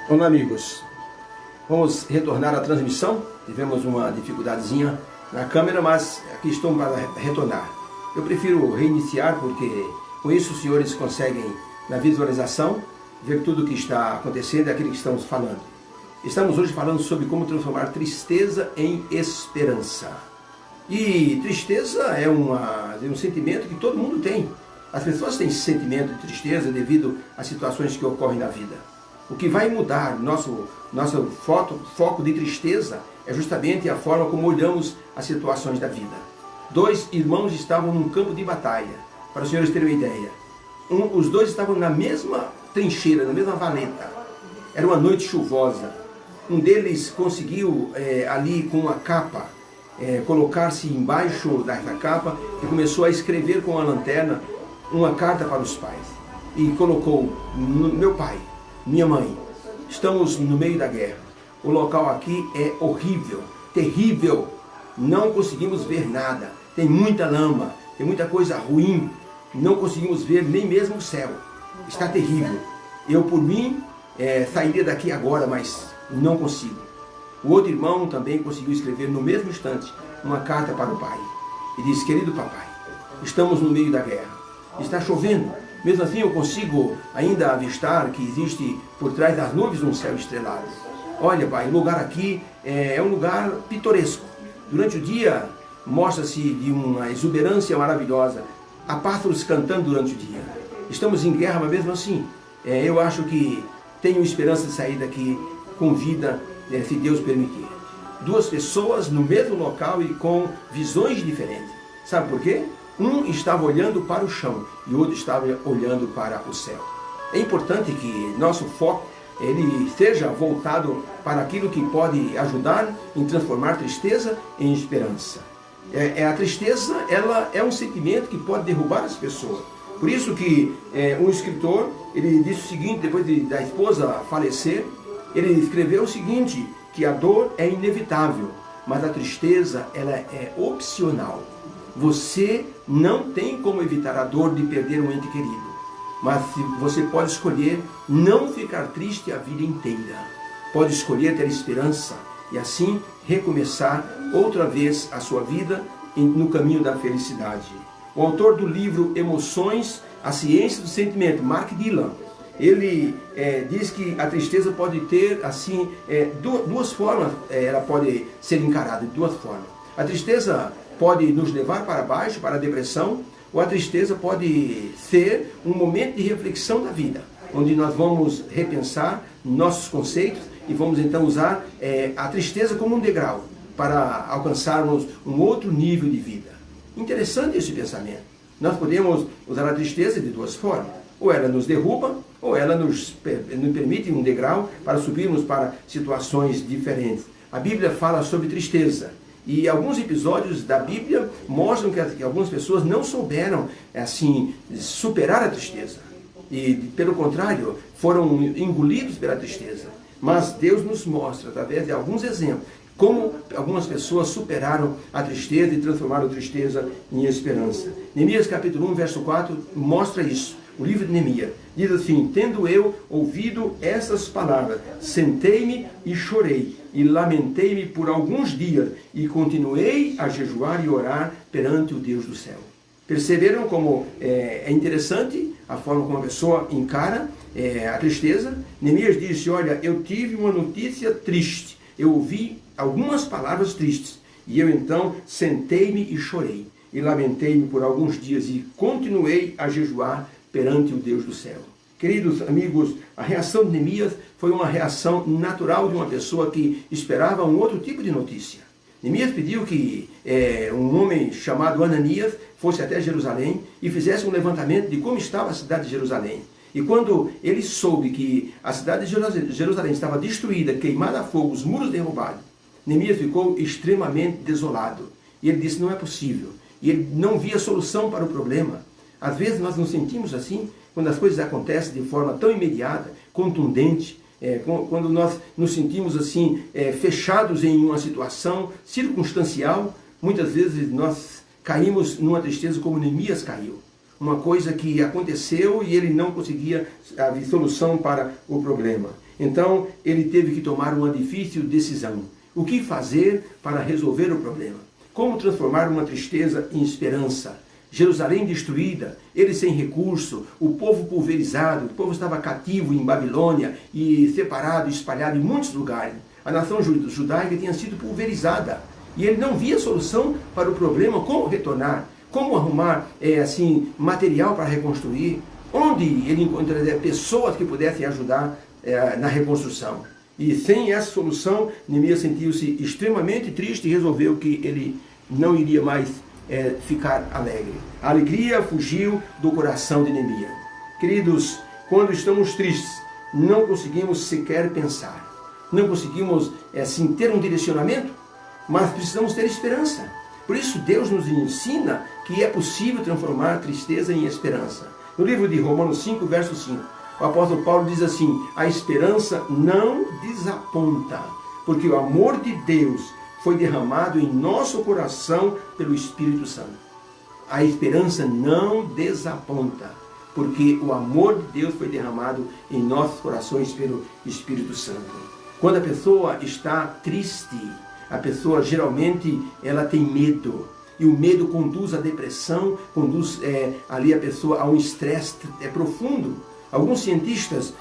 Olá, amigos. Vamos retornar à transmissão. Tivemos uma dificuldadezinha na câmera, mas aqui estou para retornar. Eu prefiro reiniciar porque com isso os senhores conseguem, na visualização, ver tudo o que está acontecendo e aquilo que estamos falando. Estamos hoje falando sobre como transformar tristeza em esperança. E tristeza é um sentimento que todo mundo tem. As pessoas têm esse sentimento de tristeza devido às situações que ocorrem na vida. O que vai mudar nosso foco de tristeza é justamente a forma como olhamos as situações da vida. Dois irmãos estavam num campo de batalha, para os senhores terem uma ideia. Os dois estavam na mesma trincheira, na mesma valeta. Era uma noite chuvosa. Um deles conseguiu, ali com a capa, colocar-se embaixo dessa capa e começou a escrever com a lanterna uma carta para os pais. E colocou: meu pai, minha mãe, estamos no meio da guerra. O local aqui é horrível, terrível. Não conseguimos ver nada. Tem muita lama, tem muita coisa ruim. Não conseguimos ver nem mesmo o céu. Está terrível. Eu, por mim, sairia daqui agora, mas não consigo. O outro irmão também conseguiu escrever no mesmo instante uma carta para o pai. E diz: querido papai, estamos no meio da guerra. Está chovendo. Mesmo assim eu consigo ainda avistar que existe por trás das nuvens um céu estrelado. Olha, pai, o lugar aqui é um lugar pitoresco. Durante o dia mostra-se de uma exuberância maravilhosa. Há pássaros cantando durante o dia. Estamos em guerra, mas mesmo assim eu acho que tenho esperança de sair daqui com vida, se Deus permitir. Duas pessoas no mesmo local e com visões diferentes. Sabe por quê? Um estava olhando para o chão e o outro estava olhando para o céu. É importante que nosso foco ele seja voltado para aquilo que pode ajudar em transformar tristeza em esperança. A tristeza, ela é um sentimento que pode derrubar as pessoas. Por isso que um escritor, ele disse o seguinte, depois da esposa falecer, ele escreveu o seguinte, que a dor é inevitável, mas a tristeza ela é opcional. Você não tem como evitar a dor de perder um ente querido, mas você pode escolher não ficar triste a vida inteira. Pode escolher ter esperança e assim recomeçar outra vez a sua vida no caminho da felicidade. O autor do livro Emoções, a Ciência do Sentimento, Mark Dillon, ele diz que a tristeza pode ter assim duas formas, ela pode ser encarada de duas formas. A tristeza pode nos levar para baixo, para a depressão, ou a tristeza pode ser um momento de reflexão da vida, onde nós vamos repensar nossos conceitos e vamos então usar a tristeza como um degrau para alcançarmos um outro nível de vida. Interessante esse pensamento. Nós podemos usar a tristeza de duas formas. Ou ela nos derruba, ou ela nos permite um degrau para subirmos para situações diferentes. A Bíblia fala sobre tristeza. E alguns episódios da Bíblia mostram que algumas pessoas não souberam, assim, superar a tristeza. E, pelo contrário, foram engolidos pela tristeza. Mas Deus nos mostra, através de alguns exemplos, como algumas pessoas superaram a tristeza e transformaram a tristeza em esperança. Neemias capítulo 1, verso 4, mostra isso. O livro de Neemias diz assim: tendo eu ouvido essas palavras, sentei-me e chorei, e lamentei-me por alguns dias, e continuei a jejuar e orar perante o Deus do céu. Perceberam como é interessante a forma como a pessoa encara a tristeza? Neemias disse: olha, eu tive uma notícia triste, eu ouvi algumas palavras tristes, e eu então sentei-me e chorei, e lamentei-me por alguns dias, e continuei a jejuar perante o Deus do céu. Queridos amigos, a reação de Neemias foi uma reação natural de uma pessoa que esperava um outro tipo de notícia. Neemias pediu que um homem chamado Ananias fosse até Jerusalém e fizesse um levantamento de como estava a cidade de Jerusalém. E quando ele soube que a cidade de Jerusalém estava destruída, queimada a fogo, os muros derrubados, Neemias ficou extremamente desolado. E ele disse: não é possível. E ele não via solução para o problema. Às vezes nós nos sentimos assim, quando as coisas acontecem de forma tão imediata, contundente, quando nós nos sentimos assim, fechados em uma situação circunstancial, muitas vezes nós caímos numa tristeza como Neemias caiu. Uma coisa que aconteceu e ele não conseguia haver solução para o problema. Então ele teve que tomar uma difícil decisão. O que fazer para resolver o problema? Como transformar uma tristeza em esperança? Jerusalém destruída, eles sem recurso, o povo pulverizado, o povo estava cativo em Babilônia e separado, espalhado em muitos lugares. A nação judaica tinha sido pulverizada e ele não via solução para o problema. Como retornar? Como arrumar material para reconstruir? Onde ele encontraria pessoas que pudessem ajudar na reconstrução? E sem essa solução, Neemias sentiu-se extremamente triste e resolveu que ele não iria mais ficar alegre. A alegria fugiu do coração de Neemias. Queridos, quando estamos tristes, não conseguimos sequer pensar. Não conseguimos ter um direcionamento, mas precisamos ter esperança. Por isso Deus nos ensina que é possível transformar tristeza em esperança. No livro de Romanos 5, verso 5, o apóstolo Paulo diz assim: a esperança não desaponta, porque o amor de Deus foi derramado em nosso coração pelo Espírito Santo. A esperança não desaponta, porque o amor de Deus foi derramado em nossos corações pelo Espírito Santo. Quando a pessoa está triste, a pessoa geralmente ela tem medo. E o medo conduz à depressão, conduz ali a pessoa a um estresse profundo. Alguns cientistas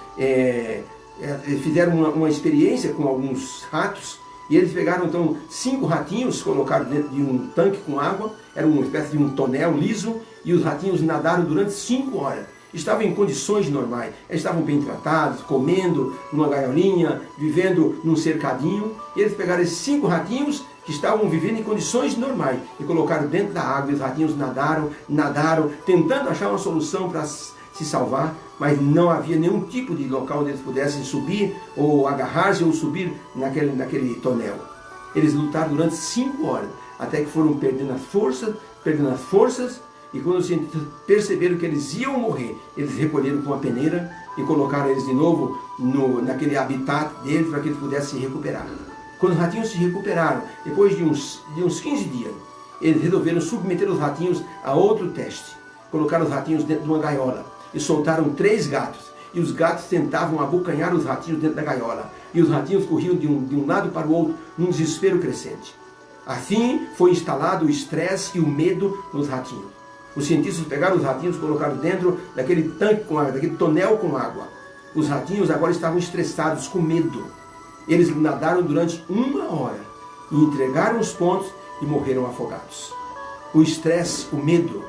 fizeram uma experiência com alguns ratos, e eles pegaram então 5 ratinhos, colocaram dentro de um tanque com água, era uma espécie de um tonel liso, e os ratinhos nadaram durante 5 horas. Estavam em condições normais, eles estavam bem tratados, comendo numa gaiolinha, vivendo num cercadinho, e eles pegaram esses 5 ratinhos que estavam vivendo em condições normais e colocaram dentro da água, e os ratinhos nadaram, tentando achar uma solução para se salvar, mas não havia nenhum tipo de local onde eles pudessem subir, ou agarrar-se, ou subir naquele tonel. Eles lutaram durante 5 horas, até que foram perdendo as forças, e quando os cientistas perceberam que eles iam morrer, eles recolheram com uma peneira e colocaram eles de novo naquele habitat deles, para que eles pudessem se recuperar. Quando os ratinhos se recuperaram, depois de uns 15 dias, eles resolveram submeter os ratinhos a outro teste. Colocaram os ratinhos dentro de uma gaiola e soltaram 3 gatos. E os gatos tentavam abocanhar os ratinhos dentro da gaiola. E os ratinhos corriam de um lado para o outro, num desespero crescente. Assim foi instalado o estresse e o medo nos ratinhos. Os cientistas pegaram os ratinhos e colocaram dentro daquele tanque com água, daquele tonel com água. Os ratinhos agora estavam estressados, com medo. Eles nadaram durante 1 hora e entregaram os pontos e morreram afogados. O estresse, o medo,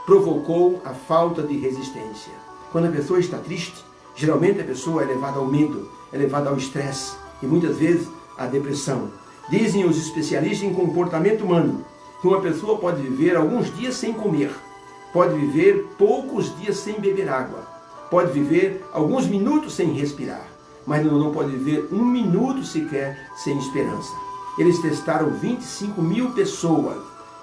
provocou a falta de resistência. Quando a pessoa está triste, geralmente a pessoa é levada ao medo, é levada ao estresse e muitas vezes à depressão. Dizem os especialistas em comportamento humano que uma pessoa pode viver alguns dias sem comer, pode viver poucos dias sem beber água, pode viver alguns minutos sem respirar, mas não pode viver 1 minuto sequer sem esperança. Eles testaram 25 mil pessoas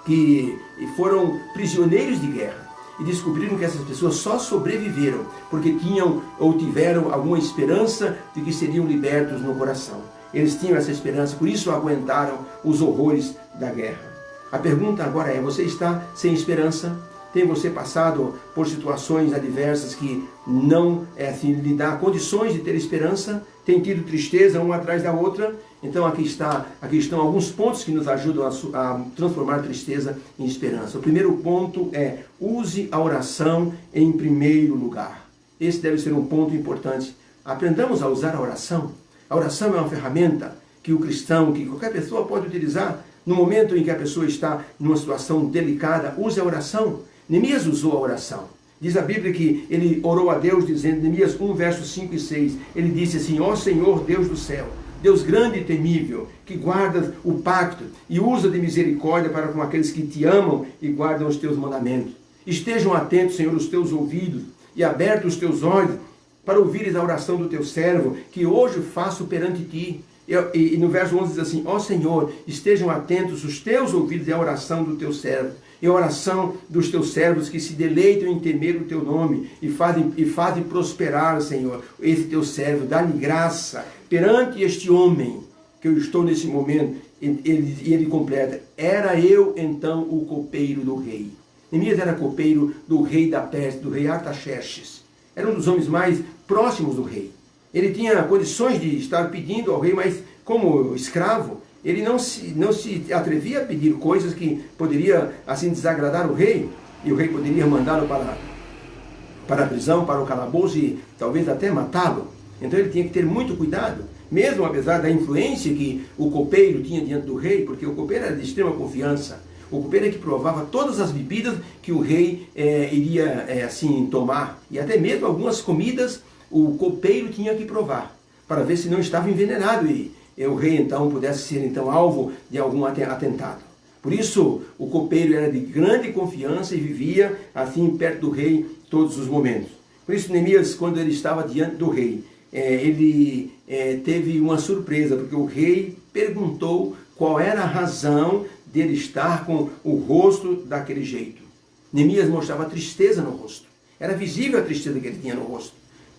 que foram prisioneiros de guerra e descobriram que essas pessoas só sobreviveram porque tinham ou tiveram alguma esperança de que seriam libertos no coração. Eles tinham essa esperança, por isso aguentaram os horrores da guerra. A pergunta agora é: você está sem esperança? Tem você passado por situações adversas que não lhe dá condições de ter esperança? Tem tido tristeza uma atrás da outra? Então aqui estão alguns pontos que nos ajudam a transformar tristeza em esperança. O primeiro ponto é: use a oração em primeiro lugar. Esse deve ser um ponto importante. Aprendamos a usar a oração. A oração é uma ferramenta que o cristão, que qualquer pessoa pode utilizar. No momento em que a pessoa está numa situação delicada, use a oração. Neemias usou a oração. Diz a Bíblia que ele orou a Deus dizendo, Neemias 1, versos 5 e 6, ele disse assim: ó Senhor Deus do céu, Deus grande e temível, que guardas o pacto e usa de misericórdia para com aqueles que te amam e guardam os teus mandamentos. Estejam atentos, Senhor, os teus ouvidos e abertos os teus olhos para ouvires a oração do teu servo, que hoje faço perante ti. E no verso 11 diz assim: ó Senhor, estejam atentos os teus ouvidos e a oração do teu servo, e a oração dos teus servos que se deleitam em temer o teu nome, e fazem prosperar, Senhor, esse teu servo. Dá-lhe graça perante este homem, que eu estou nesse momento. E ele completa: era eu então o copeiro do rei. Neemias era copeiro do rei da Pérsia, do rei Artaxerxes. Era um dos homens mais próximos do rei. Ele tinha condições de estar pedindo ao rei, mas como escravo, ele não se atrevia a pedir coisas que poderia assim desagradar o rei, e o rei poderia mandá-lo para a prisão, para o calabouço e talvez até matá-lo. Então ele tinha que ter muito cuidado, mesmo apesar da influência que o copeiro tinha diante do rei, porque o copeiro era de extrema confiança. O copeiro é que provava todas as bebidas que o rei iria assim tomar, e até mesmo algumas comidas o copeiro tinha que provar, para ver se não estava envenenado e o rei então pudesse ser então alvo de algum atentado. Por isso o copeiro era de grande confiança e vivia assim perto do rei todos os momentos. Por isso Neemias, quando ele estava diante do rei, ele teve uma surpresa, porque o rei perguntou qual era a razão dele estar com o rosto daquele jeito. Neemias mostrava tristeza no rosto. Era visível a tristeza que ele tinha no rosto.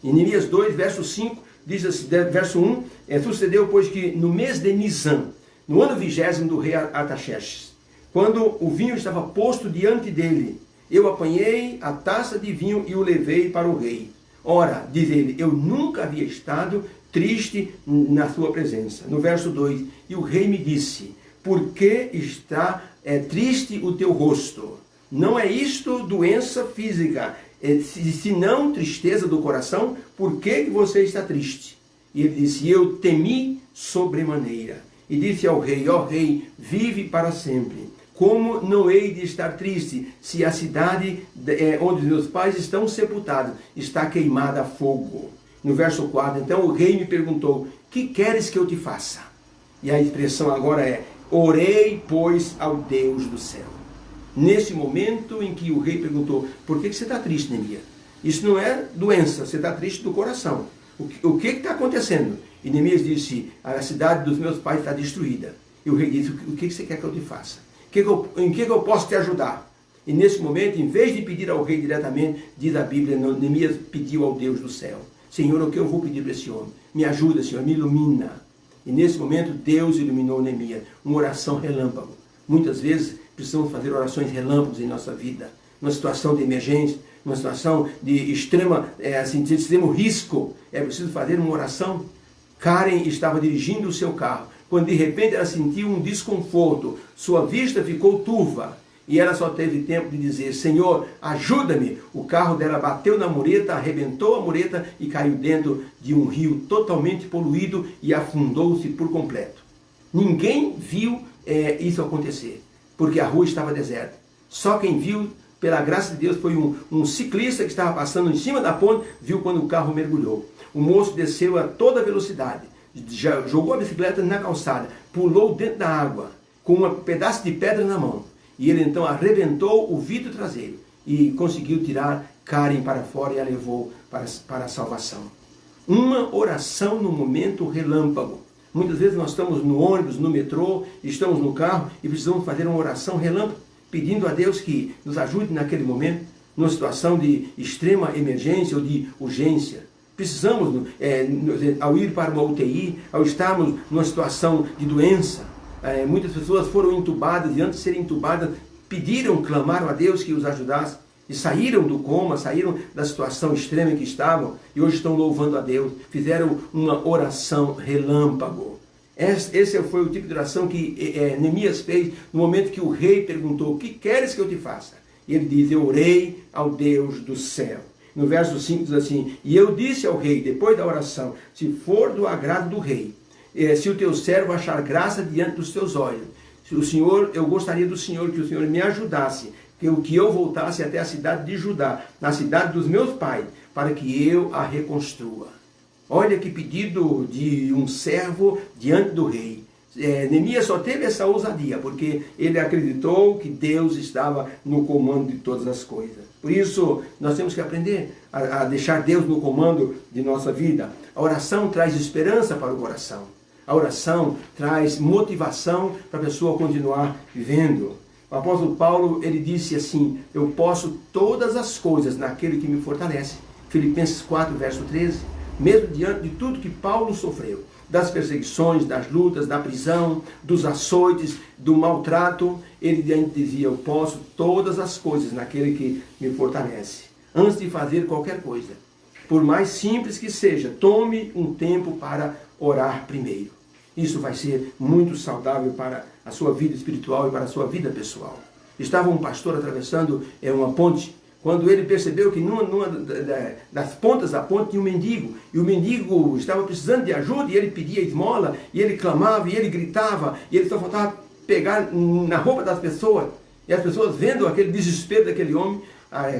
Em Neemias 2, verso 5, diz assim, verso 1, sucedeu, pois, que no mês de Nisan, no ano 20º do rei Artaxerxes, quando o vinho estava posto diante dele, eu apanhei a taça de vinho e o levei para o rei. Ora, diz ele, eu nunca havia estado triste na sua presença. No verso 2, e o rei me disse, por que está triste o teu rosto? Não é isto doença física, se não tristeza do coração, por que você está triste? E ele disse, eu temi sobremaneira. E disse ao rei, ó rei, vive para sempre. Como não hei de estar triste, se a cidade onde meus pais estão sepultados está queimada a fogo? No verso 4, então o rei me perguntou, que queres que eu te faça? E a expressão agora é, orei, pois, ao Deus do céu. Nesse momento em que o rei perguntou, por que você está triste, Neemias? Isso não é doença, você está triste do coração. O que está acontecendo? E Neemias disse, a cidade dos meus pais está destruída. E o rei disse, o que você quer que eu te faça? Em que eu posso te ajudar? E nesse momento, em vez de pedir ao rei diretamente, diz a Bíblia, Neemias pediu ao Deus do céu. Senhor, o que eu vou pedir para esse homem? Me ajuda, Senhor, me ilumina. E nesse momento, Deus iluminou Neemias. Uma oração relâmpago. Muitas vezes, precisamos fazer orações relâmpagos em nossa vida. Numa situação de emergência, numa situação de extremo risco, é preciso fazer uma oração. Karen estava dirigindo o seu carro, quando de repente ela sentiu um desconforto, sua vista ficou turva, e ela só teve tempo de dizer, Senhor, ajuda-me. O carro dela bateu na mureta, arrebentou a mureta e caiu dentro de um rio totalmente poluído e afundou-se por completo. Ninguém viu isso acontecer, porque a rua estava deserta. Só quem viu, pela graça de Deus, foi um ciclista que estava passando em cima da ponte, viu quando o carro mergulhou. O moço desceu a toda velocidade, jogou a bicicleta na calçada, pulou dentro da água, com um pedaço de pedra na mão. E ele então arrebentou o vidro traseiro e conseguiu tirar Karen para fora e a levou para a salvação. Uma oração no momento relâmpago. Muitas vezes nós estamos no ônibus, no metrô, estamos no carro e precisamos fazer uma oração relâmpago, pedindo a Deus que nos ajude naquele momento, numa situação de extrema emergência ou de urgência. Precisamos, ao ir para uma UTI, ao estarmos numa situação de doença, muitas pessoas foram entubadas e antes de serem entubadas, clamaram a Deus que os ajudasse e saíram do coma, saíram da situação extrema em que estavam e hoje estão louvando a Deus, fizeram uma oração relâmpago. Esse foi o tipo de oração que Neemias fez no momento que o rei perguntou, o que queres que eu te faça? E ele diz, eu orei ao Deus do céu. No verso 5 diz assim, e eu disse ao rei, depois da oração, se for do agrado do rei, se o teu servo achar graça diante dos teus olhos, eu gostaria do Senhor que o Senhor me ajudasse, que eu voltasse até a cidade de Judá, na cidade dos meus pais, para que eu a reconstrua. Olha que pedido de um servo diante do rei. Neemias só teve essa ousadia, porque ele acreditou que Deus estava no comando de todas as coisas. Por isso, nós temos que aprender a deixar Deus no comando de nossa vida. A oração traz esperança para o coração. A oração traz motivação para a pessoa continuar vivendo. O apóstolo Paulo, ele disse assim, eu posso todas as coisas naquele que me fortalece. Filipenses 4, verso 13. Mesmo diante de tudo que Paulo sofreu, das perseguições, das lutas, da prisão, dos açoites, do maltrato, ele dizia, eu posso todas as coisas naquele que me fortalece. Antes de fazer qualquer coisa, por mais simples que seja, tome um tempo para orar primeiro. Isso vai ser muito saudável para a sua vida espiritual e para a sua vida pessoal. Estava um pastor atravessando uma ponte, quando ele percebeu que numa das pontas da ponte tinha um mendigo, e o mendigo estava precisando de ajuda, e ele pedia esmola, e ele clamava, e ele gritava, e ele só faltava pegar na roupa das pessoas, e as pessoas vendo aquele desespero daquele homem,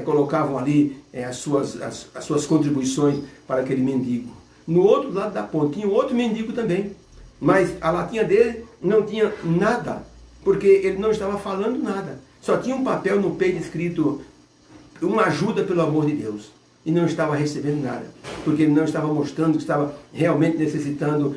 colocavam ali as suas contribuições para aquele mendigo. No outro lado da ponte tinha um outro mendigo também, mas a latinha dele não tinha nada, porque ele não estava falando nada. Só tinha um papel no peito escrito, uma ajuda pelo amor de Deus. E não estava recebendo nada, porque ele não estava mostrando que estava realmente necessitando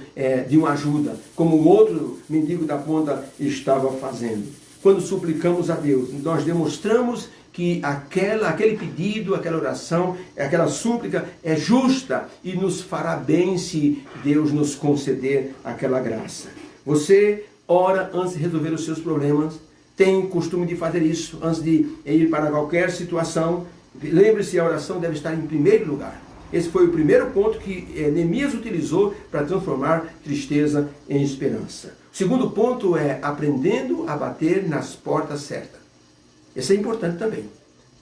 de uma ajuda, como o outro mendigo da ponta estava fazendo. Quando suplicamos a Deus, nós demonstramos que aquele pedido, aquela oração, aquela súplica é justa e nos fará bem se Deus nos conceder aquela graça. Você ora antes de resolver os seus problemas, tem costume de fazer isso antes de ir para qualquer situação. Lembre-se, a oração deve estar em primeiro lugar. Esse foi o primeiro ponto que Neemias utilizou para transformar tristeza em esperança. O segundo ponto é aprendendo a bater nas portas certas. Isso é importante também.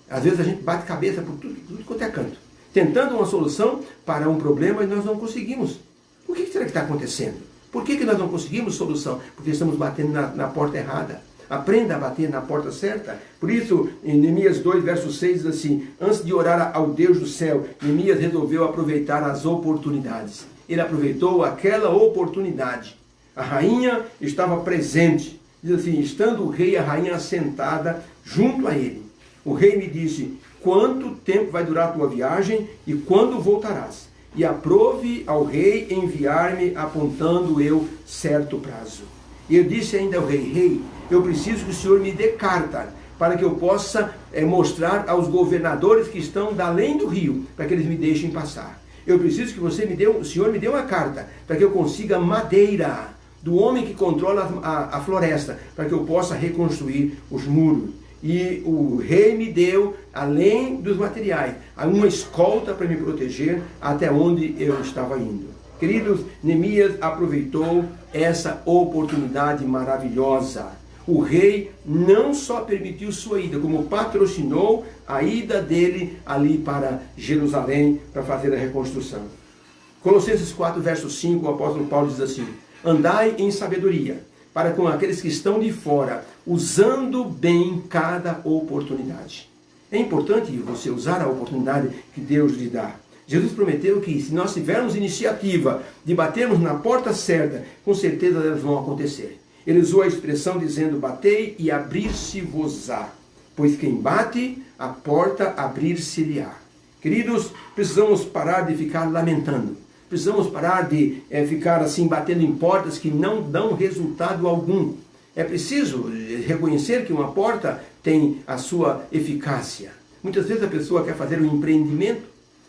Às vezes a gente bate cabeça por tudo quanto é canto, tentando uma solução para um problema e nós não conseguimos. O que será que está acontecendo? Por que nós não conseguimos solução? Porque estamos batendo na porta errada. Aprenda a bater na porta certa. Por isso, em Neemias 2, verso 6, diz assim: antes de orar ao Deus do céu, Neemias resolveu aproveitar as oportunidades. Ele aproveitou aquela oportunidade. A rainha estava presente. Diz assim: estando o rei e a rainha assentada junto a ele. O rei me disse: quanto tempo vai durar a tua viagem e quando voltarás? E aprove ao rei enviar-me, apontando eu certo prazo. E eu disse ainda ao rei: rei, eu preciso que o senhor me dê carta, para que eu possa mostrar aos governadores que estão além do rio, para que eles me deixem passar. Eu preciso que o senhor me dê uma carta, para que eu consiga madeira do homem que controla a floresta, para que eu possa reconstruir os muros. E o rei me deu, além dos materiais, uma escolta para me proteger até onde eu estava indo. Queridos, Neemias aproveitou essa oportunidade maravilhosa. O rei não só permitiu sua ida, como patrocinou a ida dele ali para Jerusalém para fazer a reconstrução. Colossenses 4, verso 5, o apóstolo Paulo diz assim: andai em sabedoria, para com aqueles que estão de fora, usando bem cada oportunidade. É importante você usar a oportunidade que Deus lhe dá. Jesus prometeu que se nós tivermos iniciativa de batermos na porta certa, com certeza elas vão acontecer. Ele usou a expressão dizendo: batei e abrir-se-vos-á, pois quem bate, a porta abrir-se-lhe-á. Queridos, precisamos parar de ficar lamentando. Precisamos parar de ficar assim batendo em portas que não dão resultado algum. É preciso reconhecer que uma porta tem a sua eficácia. Muitas vezes a pessoa quer fazer um empreendimento,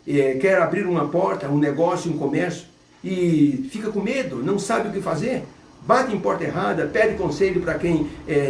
quer abrir uma porta, um negócio, um comércio, e fica com medo, não sabe o que fazer. Bate em porta errada, pede conselho para quem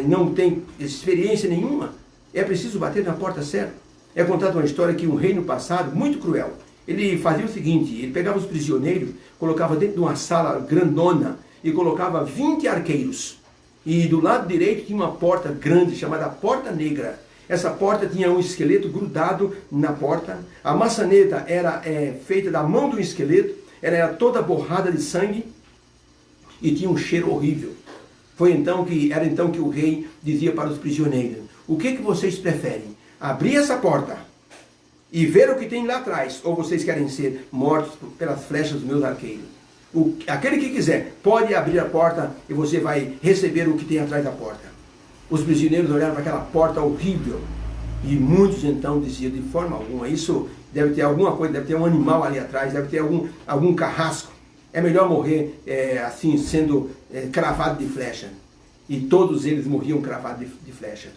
não tem experiência nenhuma. É preciso bater na porta certa. É contada uma história que um rei no passado, muito cruel, ele fazia o seguinte: ele pegava os prisioneiros, colocava dentro de uma sala grandona e colocava 20 arqueiros. E do lado direito tinha uma porta grande chamada Porta Negra. Essa porta tinha um esqueleto grudado na porta. A maçaneta era feita da mão do esqueleto, ela era toda borrada de sangue e tinha um cheiro horrível. Era então que o rei dizia para os prisioneiros: o que vocês preferem? Abrir essa porta e ver o que tem lá atrás, ou vocês querem ser mortos pelas flechas dos meus arqueiros? Aquele que quiser pode abrir a porta e você vai receber o que tem atrás da porta. Os prisioneiros olharam para aquela porta horrível e muitos então diziam: de forma alguma, isso deve ter alguma coisa, deve ter um animal ali atrás, deve ter algum carrasco. É melhor morrer assim, sendo cravado de flecha. E todos eles morriam cravados de flecha.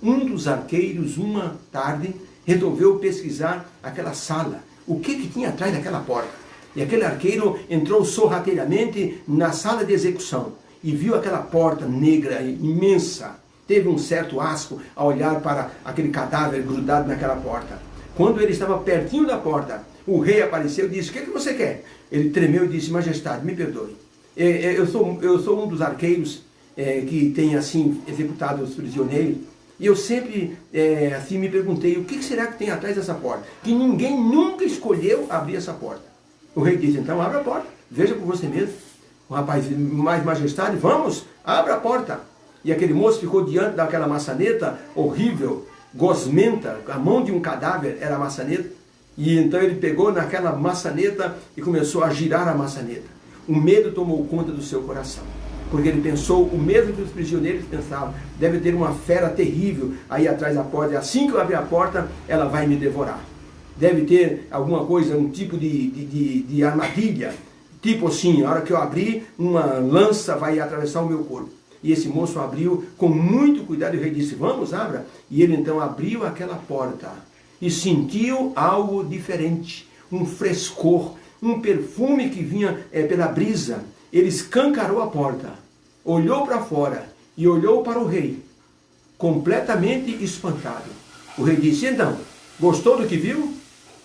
Um dos arqueiros, uma tarde, resolveu pesquisar aquela sala, o que tinha atrás daquela porta. E aquele arqueiro entrou sorrateiramente na sala de execução e viu aquela porta negra, imensa. Teve um certo asco ao olhar para aquele cadáver grudado naquela porta. Quando ele estava pertinho da porta, o rei apareceu e disse: o que você quer? Ele tremeu e disse: majestade, me perdoe. Eu sou um dos arqueiros que tem assim executado os prisioneiros. E eu sempre assim me perguntei: o que será que tem atrás dessa porta? Que ninguém nunca escolheu abrir essa porta. O rei disse: então abra a porta, veja por você mesmo. O rapaz: mais majestade, vamos, abra a porta. E aquele moço ficou diante daquela maçaneta horrível, gosmenta, a mão de um cadáver era a maçaneta. E então ele pegou naquela maçaneta e começou a girar a maçaneta. O medo tomou conta do seu coração, porque ele pensou o mesmo que os prisioneiros pensavam: deve ter uma fera terrível aí atrás da porta, e assim que eu abrir a porta, ela vai me devorar. Deve ter alguma coisa, um tipo de armadilha, tipo assim, a hora que eu abrir, uma lança vai atravessar o meu corpo. E esse moço abriu com muito cuidado, e o rei disse: vamos, abra. E ele então abriu aquela porta e sentiu algo diferente, um frescor, um perfume que vinha pela brisa. Ele escancarou a porta, olhou para fora e olhou para o rei, completamente espantado. O rei disse: então, gostou do que viu?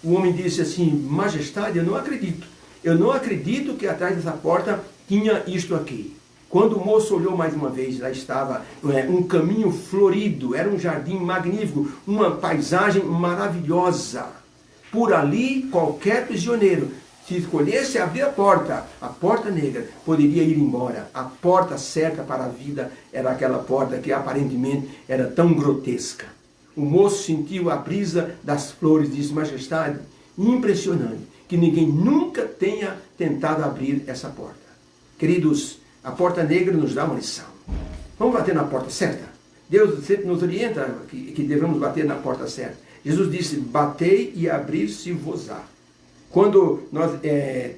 O homem disse assim: majestade, eu não acredito. Eu não acredito que atrás dessa porta tinha isto aqui. Quando o moço olhou mais uma vez, lá estava um caminho florido, era um jardim magnífico, uma paisagem maravilhosa. Por ali, qualquer prisioneiro, se escolhesse abrir a porta negra, poderia ir embora. A porta certa para a vida era aquela porta que aparentemente era tão grotesca. O moço sentiu a brisa das flores e disse: majestade, impressionante que ninguém nunca tenha tentado abrir essa porta. Queridos, a porta negra nos dá uma lição. Vamos bater na porta certa? Deus sempre nos orienta que devemos bater na porta certa. Jesus disse: batei e abrir-se-vos-á. Quando nós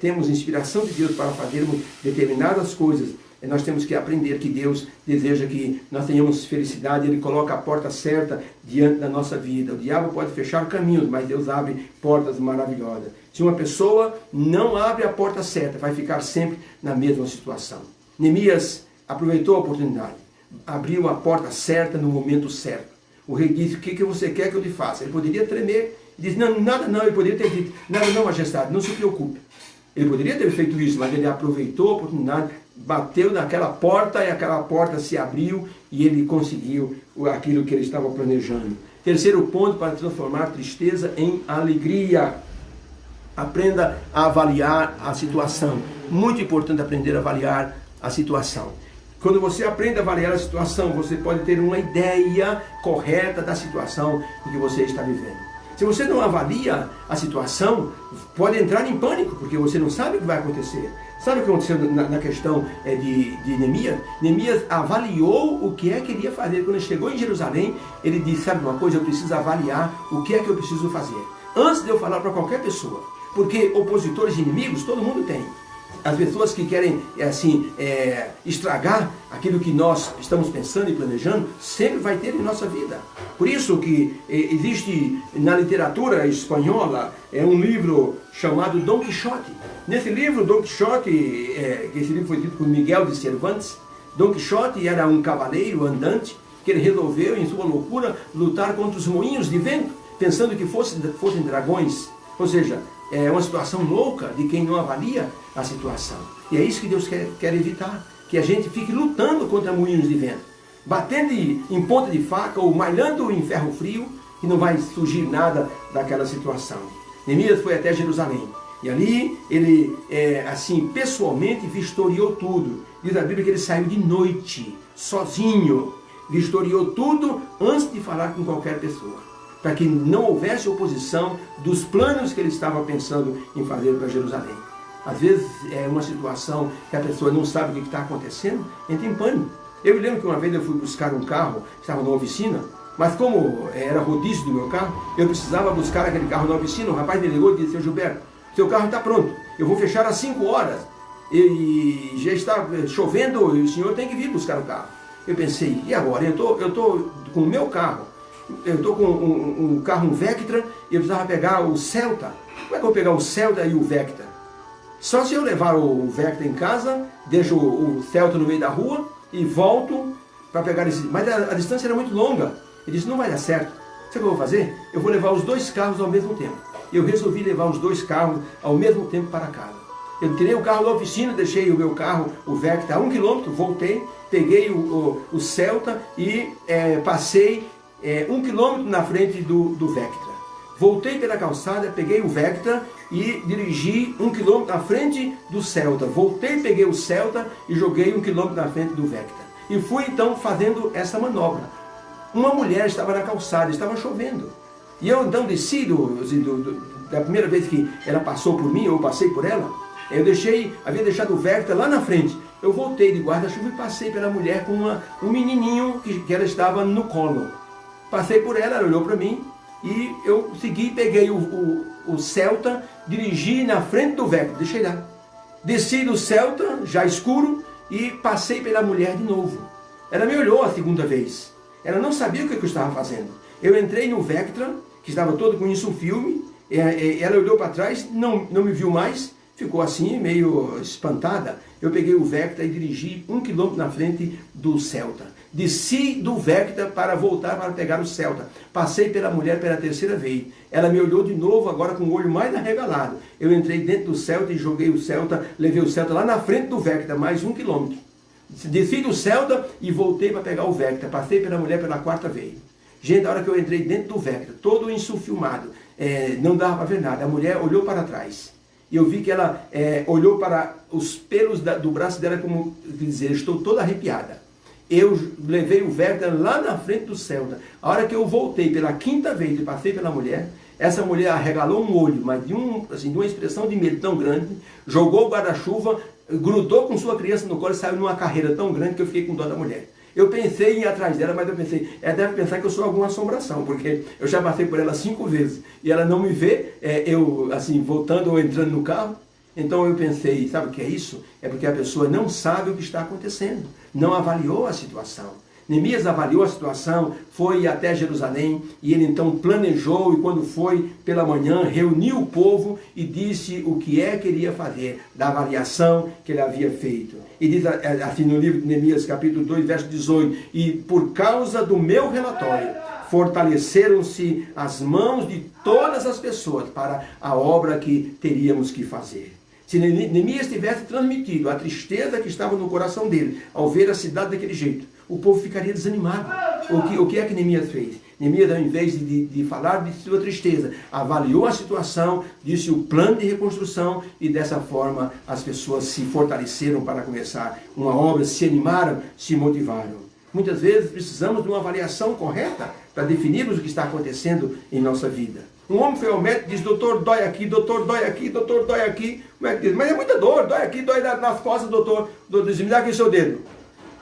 temos inspiração de Deus para fazermos determinadas coisas, nós temos que aprender que Deus deseja que nós tenhamos felicidade. Ele coloca a porta certa diante da nossa vida. O diabo pode fechar caminhos, mas Deus abre portas maravilhosas. Se uma pessoa não abre a porta certa, vai ficar sempre na mesma situação. Neemias aproveitou a oportunidade, abriu a porta certa no momento certo. O rei disse: o que você quer que eu te faça? Ele poderia tremer, ele disse: não, nada não. Ele poderia ter dito: nada não, majestade, não se preocupe. Ele poderia ter feito isso, mas ele aproveitou a oportunidade, bateu naquela porta e aquela porta se abriu e ele conseguiu aquilo que ele estava planejando. Terceiro ponto para transformar tristeza em alegria. Aprenda a avaliar a situação. Muito importante aprender a avaliar a situação. Quando você aprende a avaliar a situação, você pode ter uma ideia correta da situação em que você está vivendo. Se você não avalia a situação, pode entrar em pânico, porque você não sabe o que vai acontecer. Sabe o que aconteceu na questão de Neemias? Neemias avaliou o que é que ele ia fazer. Quando ele chegou em Jerusalém, ele disse: sabe uma coisa, eu preciso avaliar o que é que eu preciso fazer. Antes de eu falar para qualquer pessoa, porque opositores e inimigos todo mundo tem. As pessoas que querem estragar aquilo que nós estamos pensando e planejando, sempre vai ter em nossa vida. Por isso que existe na literatura espanhola um livro chamado Dom Quixote. Nesse livro, Dom Quixote, esse livro foi escrito por Miguel de Cervantes. Dom Quixote era um cavaleiro andante que ele resolveu, em sua loucura, lutar contra os moinhos de vento, pensando que fossem dragões. Ou seja, é uma situação louca de quem não avalia a situação. E é isso que Deus quer evitar, que a gente fique lutando contra moinhos de vento, batendo em ponta de faca ou malhando em ferro frio, e não vai surgir nada daquela situação. Neemias foi até Jerusalém, e ali ele, assim, pessoalmente vistoriou tudo. Diz a Bíblia que ele saiu de noite, sozinho, vistoriou tudo antes de falar com qualquer pessoa, para que não houvesse oposição dos planos que ele estava pensando em fazer para Jerusalém. Às vezes é uma situação que a pessoa não sabe o que está acontecendo, entra em pânico. Eu me lembro que uma vez eu fui buscar um carro, estava numa oficina, mas como era rodízio do meu carro, eu precisava buscar aquele carro na oficina. O rapaz me ligou e disse: seu Gilberto, seu carro está pronto, eu vou fechar às 5 horas, e já está chovendo e o senhor tem que vir buscar o carro. Eu pensei: e agora? Eu estou com o meu carro, eu estou com um carro, um Vectra, e eu precisava pegar o Celta. Como é que eu vou pegar o Celta e o Vectra? Só se eu levar o Vectra em casa, deixo o Celta no meio da rua e volto para pegar esse. Mas a distância era muito longa. Ele disse: não vai dar certo. Sabe o que eu vou fazer? Eu vou levar os dois carros ao mesmo tempo. eu resolvi levar os 2 carros ao mesmo tempo para casa. Eu tirei o carro da oficina, deixei o meu carro, o Vectra, a 1 km, voltei, peguei o Celta e passei 1 km na frente do Vectra. Voltei pela calçada, peguei o Vectra e dirigi 1 km na frente do Celta. Voltei, peguei o Celta e joguei 1 km na frente do Vectra. E fui então fazendo essa manobra. Uma mulher estava na calçada, estava chovendo. E eu então desci, da primeira vez que ela passou por mim, eu passei por ela, eu havia deixado o Vectra lá na frente. Eu voltei de guarda-chuva e passei pela mulher com um menininho que ela estava no colo. Passei por ela, ela olhou para mim e eu segui, peguei o Celta, dirigi na frente do Vectra, deixei lá. Desci do Celta, já escuro, e passei pela mulher de novo. Ela me olhou a segunda vez. Ela não sabia o que eu estava fazendo. Eu entrei no Vectra, que estava todo com isso, um filme. Ela olhou para trás, não me viu mais, ficou assim, meio espantada. Eu peguei o Vectra e dirigi 1 km na frente do Celta. Desci do Vectra para voltar para pegar o Celta. Passei pela mulher pela 3ª vez. Ela me olhou de novo, agora com o olho mais arregalado. Eu entrei dentro do Celta e joguei o Celta, levei o Celta lá na frente do Vectra, mais 1 km. Desci do Celta e voltei para pegar o Vectra. Passei pela mulher pela 4ª vez. Gente, a hora que eu entrei dentro do Vectra, todo isso filmado, não dava para ver nada. A mulher olhou para trás. E eu vi que ela olhou para os pelos do braço dela, como dizer, estou toda arrepiada. Eu levei o Vectra lá na frente do Celta. A hora que eu voltei pela 5ª vez e passei pela mulher, essa mulher arregalou um olho, mas de uma expressão de medo tão grande, jogou o guarda-chuva, grudou com sua criança no colo e saiu numa carreira tão grande que eu fiquei com dó da mulher. Eu pensei em ir atrás dela, mas eu pensei, ela deve pensar que eu sou alguma assombração, porque eu já passei por ela 5 vezes e ela não me vê, eu assim, voltando ou entrando no carro. Então eu pensei, sabe o que é isso? É porque a pessoa não sabe o que está acontecendo, não avaliou a situação. Neemias avaliou a situação, foi até Jerusalém e ele então planejou, e quando foi pela manhã, reuniu o povo e disse o que que ele ia fazer, da avaliação que ele havia feito. E diz assim no livro de Neemias, capítulo 2, verso 18, e por causa do meu relatório, fortaleceram-se as mãos de todas as pessoas para a obra que teríamos que fazer. Se Neemias tivesse transmitido a tristeza que estava no coração dele ao ver a cidade daquele jeito, o povo ficaria desanimado. O que é que Neemias fez? Neemias, ao invés de falar de sua tristeza, avaliou a situação, disse o plano de reconstrução e dessa forma as pessoas se fortaleceram para começar uma obra, se animaram, se motivaram. Muitas vezes precisamos de uma avaliação correta para definirmos o que está acontecendo em nossa vida. Um homem foi ao médico e disse, doutor, dói aqui, doutor, dói aqui, doutor, dói aqui. O médico diz, mas é muita dor, dói aqui, dói nas costas, doutor. Diz, me dá aqui o seu dedo.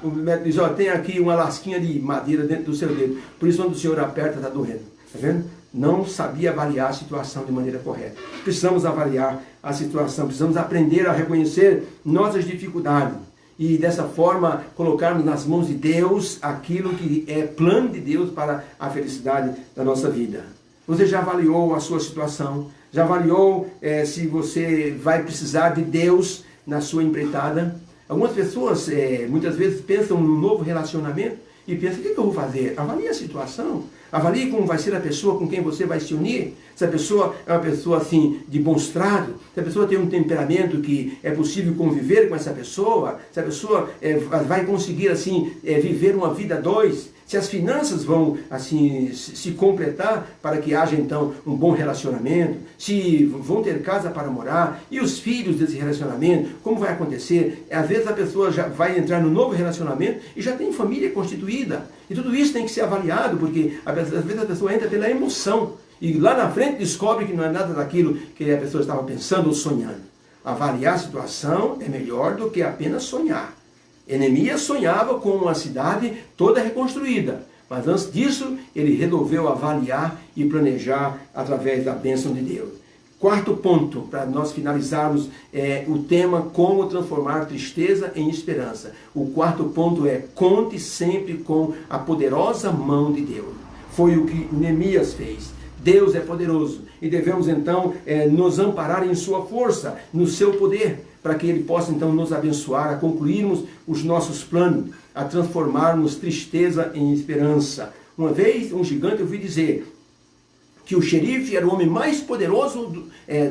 O médico diz, tem aqui uma lasquinha de madeira dentro do seu dedo. Por isso, quando o senhor aperta, está doendo. Está vendo? Não sabia avaliar a situação de maneira correta. Precisamos avaliar a situação, precisamos aprender a reconhecer nossas dificuldades. E dessa forma, colocarmos nas mãos de Deus aquilo que é plano de Deus para a felicidade da nossa vida. Você já avaliou a sua situação? Já avaliou se você vai precisar de Deus na sua empreitada? Algumas pessoas muitas vezes pensam num novo relacionamento e pensam, o que eu vou fazer? Avalie a situação. Avalie como vai ser a pessoa com quem você vai se unir. Se a pessoa é uma pessoa assim de bons tratos, se a pessoa tem um temperamento que é possível conviver com essa pessoa, se a pessoa vai conseguir assim viver uma vida a dois, se as finanças vão assim se completar para que haja então um bom relacionamento, se vão ter casa para morar, e os filhos desse relacionamento, como vai acontecer? Às vezes a pessoa já vai entrar no novo relacionamento e já tem família constituída. E tudo isso tem que ser avaliado, porque às vezes a pessoa entra pela emoção e lá na frente descobre que não é nada daquilo que a pessoa estava pensando ou sonhando. Avaliar a situação é melhor do que apenas sonhar. Neemias sonhava com uma cidade toda reconstruída, mas antes disso ele resolveu avaliar e planejar através da bênção de Deus. Quarto ponto, para nós finalizarmos, o tema como transformar tristeza em esperança. O quarto ponto é, conte sempre com a poderosa mão de Deus. Foi o que Neemias fez. Deus é poderoso e devemos então nos amparar em sua força, no seu poder, para que Ele possa então nos abençoar, a concluirmos os nossos planos, a transformarmos tristeza em esperança. Uma vez um gigante ouviu dizer que o xerife era o homem mais poderoso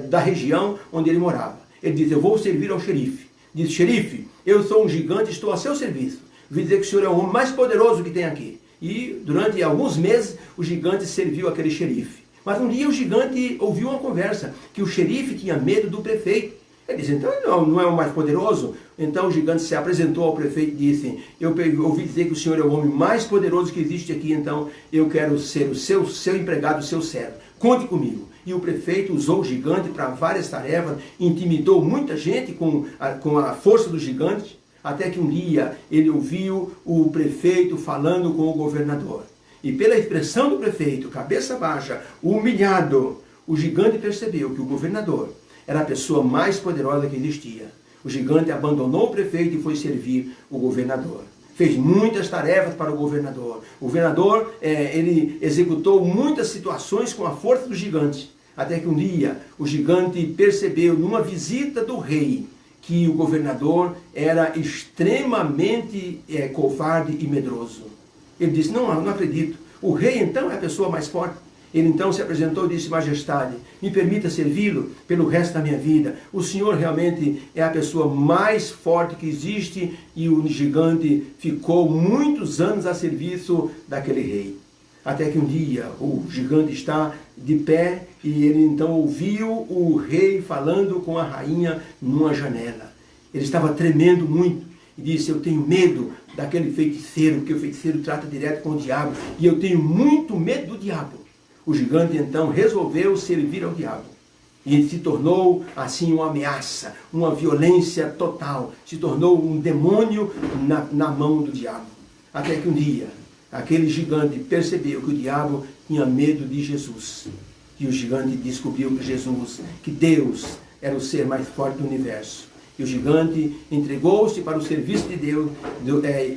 da região onde ele morava. Ele disse, eu vou servir ao xerife. Disse, xerife, eu sou um gigante, estou a seu serviço. Vi dizer que o senhor é o homem mais poderoso que tem aqui. E durante alguns meses o gigante serviu aquele xerife. Mas um dia o gigante ouviu uma conversa, que o xerife tinha medo do prefeito. Ele disse, então não é o mais poderoso? Então o gigante se apresentou ao prefeito e disse, eu ouvi dizer que o senhor é o homem mais poderoso que existe aqui, então eu quero ser o seu empregado, o seu servo. Conte comigo. E o prefeito usou o gigante para várias tarefas, intimidou muita gente com a força do gigante, até que um dia ele ouviu o prefeito falando com o governador. E pela expressão do prefeito, cabeça baixa, humilhado, o gigante percebeu que o governador era a pessoa mais poderosa que existia. O gigante abandonou o prefeito e foi servir o governador. Fez muitas tarefas para o governador. O governador, ele executou muitas situações com a força do gigante. Até que um dia, o gigante percebeu, numa visita do rei, que o governador era extremamente covarde e medroso. Ele disse, não acredito. O rei, então, é a pessoa mais forte. Ele então se apresentou e disse, majestade, me permita servi-lo pelo resto da minha vida. O senhor realmente é a pessoa mais forte que existe. E o gigante ficou muitos anos a serviço daquele rei. Até que um dia o gigante está de pé e ele então ouviu o rei falando com a rainha numa janela. Ele estava tremendo muito e disse, eu tenho medo daquele feiticeiro, porque o feiticeiro trata direto com o diabo. E eu tenho muito medo do diabo. O gigante então resolveu servir ao diabo. E se tornou assim uma ameaça, uma violência total. Se tornou um demônio na mão do diabo. Até que um dia, aquele gigante percebeu que o diabo tinha medo de Jesus. E o gigante descobriu que Jesus, que Deus, era o ser mais forte do universo. E o gigante entregou-se para o serviço de Deus,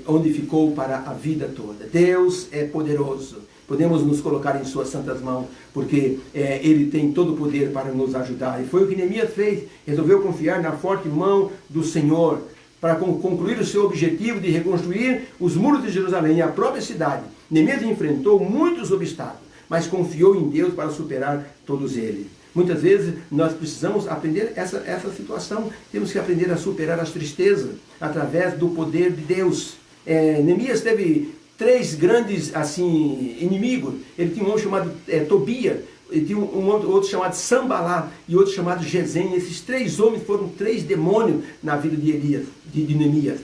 onde ficou para a vida toda. Deus é poderoso. Podemos nos colocar em suas santas mãos, porque Ele tem todo o poder para nos ajudar. E foi o que Neemias fez. Resolveu confiar na forte mão do Senhor para concluir o seu objetivo de reconstruir os muros de Jerusalém e a própria cidade. Neemias enfrentou muitos obstáculos, mas confiou em Deus para superar todos eles. Muitas vezes nós precisamos aprender essa situação. Temos que aprender a superar as tristezas através do poder de Deus. Neemias teve 3 grandes assim, inimigos. Ele tinha um homem chamado Tobias, ele tinha outro chamado Sambalá e outro chamado Gesem. Esses 3 homens foram 3 demônios na vida de Neemias.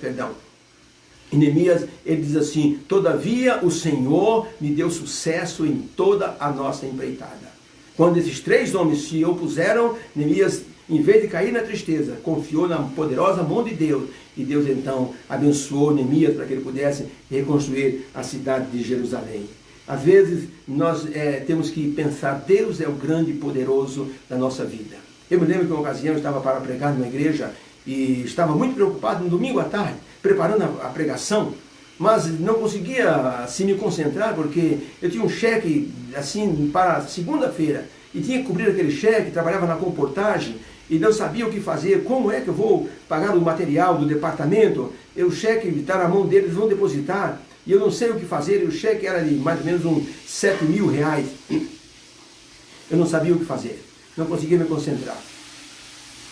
E Neemias, ele diz assim, todavia o Senhor me deu sucesso em toda a nossa empreitada. Quando esses 3 homens se opuseram, Neemias, em vez de cair na tristeza, confiou na poderosa mão de Deus. E Deus então abençoou Neemias para que ele pudesse reconstruir a cidade de Jerusalém. Às vezes nós temos que pensar, Deus é o grande e poderoso da nossa vida. Eu me lembro que uma ocasião eu estava para pregar numa igreja e estava muito preocupado no domingo à tarde, preparando a pregação. Mas não conseguia assim me concentrar, porque eu tinha um cheque assim para segunda-feira e tinha que cobrir aquele cheque, trabalhava na comportagem e não sabia o que fazer. Como é que eu vou pagar o material do departamento? O cheque está na mão deles, eles vão depositar e eu não sei o que fazer. E o cheque era de mais ou menos uns 7 mil reais. Eu não sabia o que fazer, não conseguia me concentrar.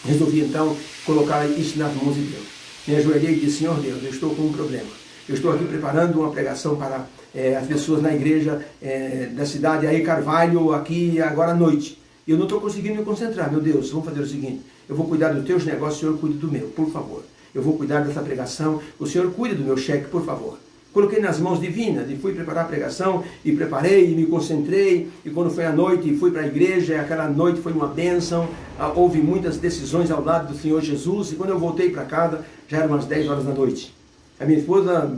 Resolvi então colocar isso nas mãos de Deus. Me ajoelhei e disse, Senhor Deus, eu estou com um problema. Eu estou aqui preparando uma pregação para as pessoas na igreja da cidade aí Carvalho, aqui agora à noite. E eu não estou conseguindo me concentrar. Meu Deus, vamos fazer o seguinte, eu vou cuidar dos teus negócios, o Senhor cuide do meu, por favor. Eu vou cuidar dessa pregação, o Senhor cuide do meu cheque, por favor. Coloquei nas mãos divinas e fui preparar a pregação, e preparei, e me concentrei, e quando foi à noite, fui para a igreja, e aquela noite foi uma bênção, houve muitas decisões ao lado do Senhor Jesus, e quando eu voltei para casa, já eram umas 10 horas da noite. A minha esposa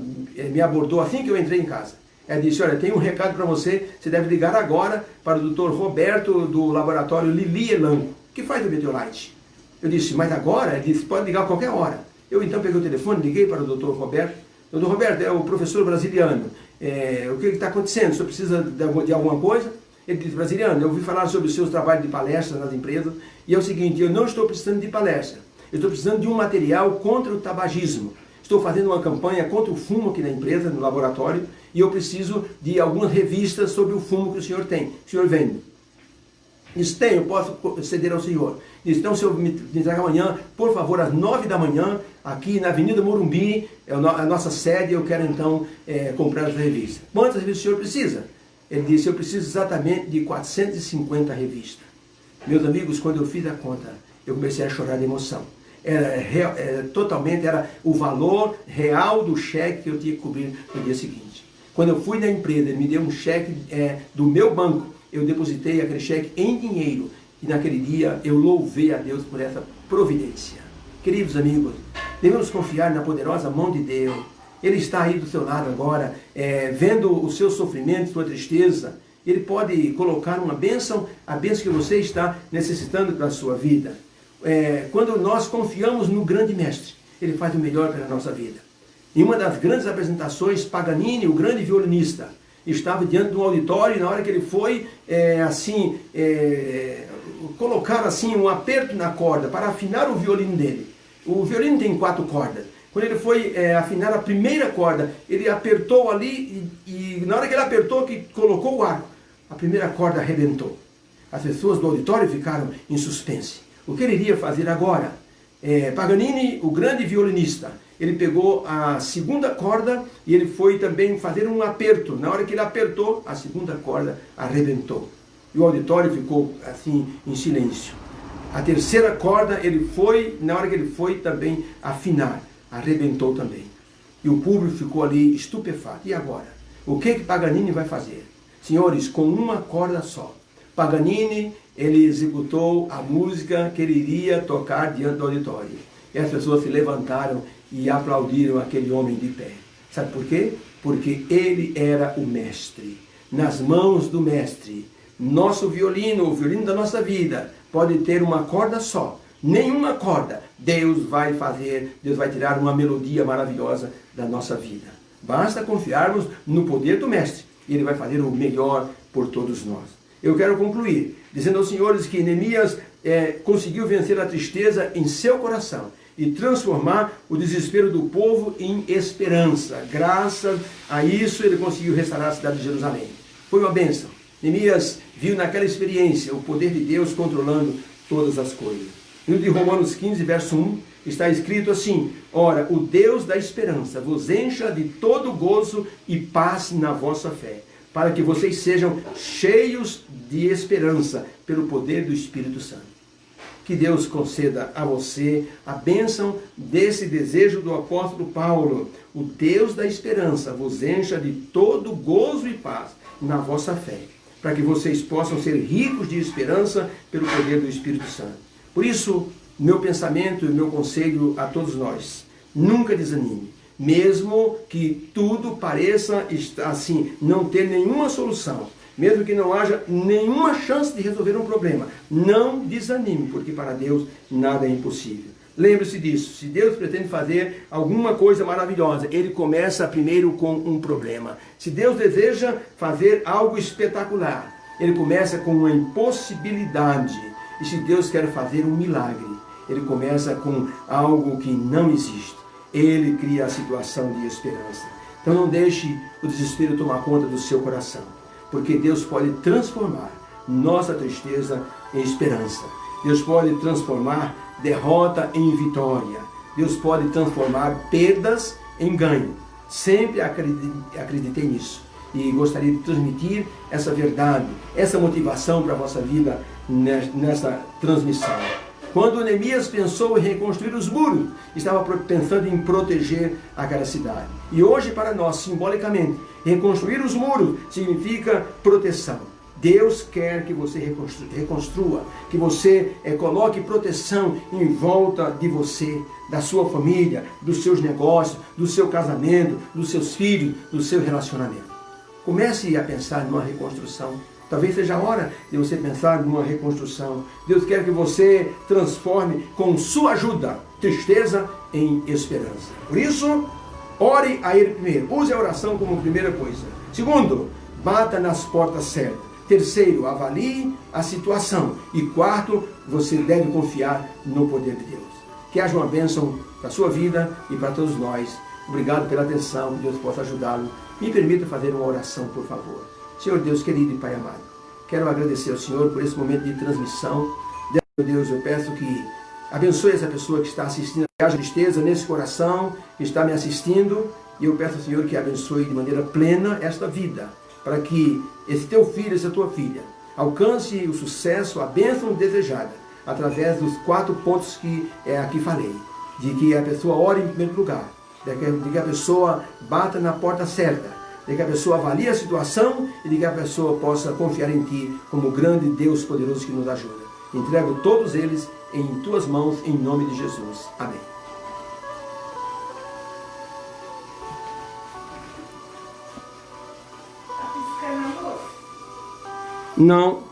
me abordou assim que eu entrei em casa. Ela disse, olha, tem um recado para você, você deve ligar agora para o Dr. Roberto do laboratório Lili Elanco, que faz o Meteorite. Eu disse, mas agora? Ele disse, pode ligar a qualquer hora. Eu então peguei o telefone, liguei para o Dr. Roberto. Dr. Roberto é o professor brasiliano. O que está acontecendo? O senhor precisa de alguma coisa? Ele disse, brasiliano, eu ouvi falar sobre os seus trabalhos de palestras nas empresas, e é o seguinte, eu não estou precisando de palestra, eu estou precisando de um material contra o tabagismo. Estou fazendo uma campanha contra o fumo aqui na empresa, no laboratório, e eu preciso de algumas revistas sobre o fumo que o senhor tem, que o senhor vende. Disse, tem, eu posso ceder ao senhor. Disse, então, se eu me entregar amanhã, por favor, às 9 da manhã, aqui na Avenida Morumbi, é a nossa sede, eu quero então comprar essa revista. Quantas revistas o senhor precisa? Ele disse, eu preciso exatamente de 450 revistas. Meus amigos, quando eu fiz a conta, eu comecei a chorar de emoção. Era o valor real do cheque que eu tinha que cobrir no dia seguinte. Quando eu fui na empresa, ele me deu um cheque do meu banco, eu depositei aquele cheque em dinheiro. E naquele dia eu louvei a Deus por essa providência. Queridos amigos, devemos confiar na poderosa mão de Deus. Ele está aí do seu lado agora, vendo o seu sofrimento, sua tristeza. Ele pode colocar uma bênção, a bênção que você está necessitando para a sua vida. Quando nós confiamos no grande mestre, ele faz o melhor pela nossa vida. Em uma das grandes apresentações, Paganini, o grande violinista, estava diante de um auditório e na hora que ele foi, colocar assim um aperto na corda para afinar o violino dele. O violino tem 4 cordas. Quando ele foi afinar a primeira corda, ele apertou ali e na hora que ele apertou, que colocou o arco, a primeira corda arrebentou. As pessoas do auditório ficaram em suspense. O que ele iria fazer agora? Paganini, o grande violinista, ele pegou a segunda corda e ele foi também fazer um aperto. Na hora que ele apertou, a segunda corda arrebentou. E o auditório ficou assim em silêncio. A terceira corda, na hora que ele foi também afinar, arrebentou também. E o público ficou ali estupefato. E agora? O que Paganini vai fazer? Senhores, com uma corda só, Paganini, ele executou a música que ele iria tocar diante do auditório. E as pessoas se levantaram e aplaudiram aquele homem de pé. Sabe por quê? Porque ele era o mestre. Nas mãos do mestre, nosso violino, o violino da nossa vida, pode ter uma corda só. Nenhuma corda. Deus vai tirar uma melodia maravilhosa da nossa vida. Basta confiarmos no poder do mestre. E ele vai fazer o melhor por todos nós. Eu quero concluir dizendo aos senhores que Neemias conseguiu vencer a tristeza em seu coração e transformar o desespero do povo em esperança. Graças a isso ele conseguiu restaurar a cidade de Jerusalém. Foi uma bênção. Neemias viu naquela experiência o poder de Deus controlando todas as coisas. No livro de Romanos 15, verso 1, está escrito assim: ora, o Deus da esperança vos encha de todo gozo e paz na vossa fé, para que vocês sejam cheios de esperança pelo poder do Espírito Santo. Que Deus conceda a você a bênção desse desejo do apóstolo Paulo. O Deus da esperança vos encha de todo gozo e paz na vossa fé, para que vocês possam ser ricos de esperança pelo poder do Espírito Santo. Por isso, meu pensamento e meu conselho a todos nós: nunca desanime. Mesmo que tudo pareça assim, não ter nenhuma solução, mesmo que não haja nenhuma chance de resolver um problema, não desanime, porque para Deus nada é impossível. Lembre-se disso: se Deus pretende fazer alguma coisa maravilhosa, Ele começa primeiro com um problema. Se Deus deseja fazer algo espetacular, Ele começa com uma impossibilidade. E se Deus quer fazer um milagre, Ele começa com algo que não existe. Ele cria a situação de esperança. Então não deixe o desespero tomar conta do seu coração, porque Deus pode transformar nossa tristeza em esperança. Deus pode transformar derrota em vitória. Deus pode transformar perdas em ganho. Sempre acreditei nisso e gostaria de transmitir essa verdade, essa motivação para a vossa vida nessa transmissão. Quando Neemias pensou em reconstruir os muros, estava pensando em proteger aquela cidade. E hoje, para nós, simbolicamente, reconstruir os muros significa proteção. Deus quer que você reconstrua, que você coloque proteção em volta de você, da sua família, dos seus negócios, do seu casamento, dos seus filhos, do seu relacionamento. Comece a pensar numa reconstrução. Talvez seja a hora de você pensar numa reconstrução. Deus quer que você transforme com sua ajuda tristeza em esperança. Por isso, ore a Ele primeiro. Use a oração como primeira coisa. Segundo, bata nas portas certas. Terceiro, avalie a situação. E quarto, você deve confiar no poder de Deus. Que haja uma bênção para a sua vida e para todos nós. Obrigado pela atenção. Que Deus possa ajudá-lo. Me permita fazer uma oração, por favor. Senhor Deus querido e Pai amado, quero agradecer ao Senhor por esse momento de transmissão. Meu Deus, eu peço que abençoe essa pessoa que está assistindo, que haja tristeza nesse coração, que está me assistindo, e eu peço ao Senhor que abençoe de maneira plena esta vida, para que esse teu filho, essa tua filha, alcance o sucesso, a bênção desejada, através dos 4 pontos que aqui falei, de que a pessoa ore em primeiro lugar, de que a pessoa bata na porta certa, de que a pessoa avalie a situação e de que a pessoa possa confiar em Ti como grande Deus poderoso que nos ajuda. Entrego todos eles em Tuas mãos, em nome de Jesus. Amém. Não.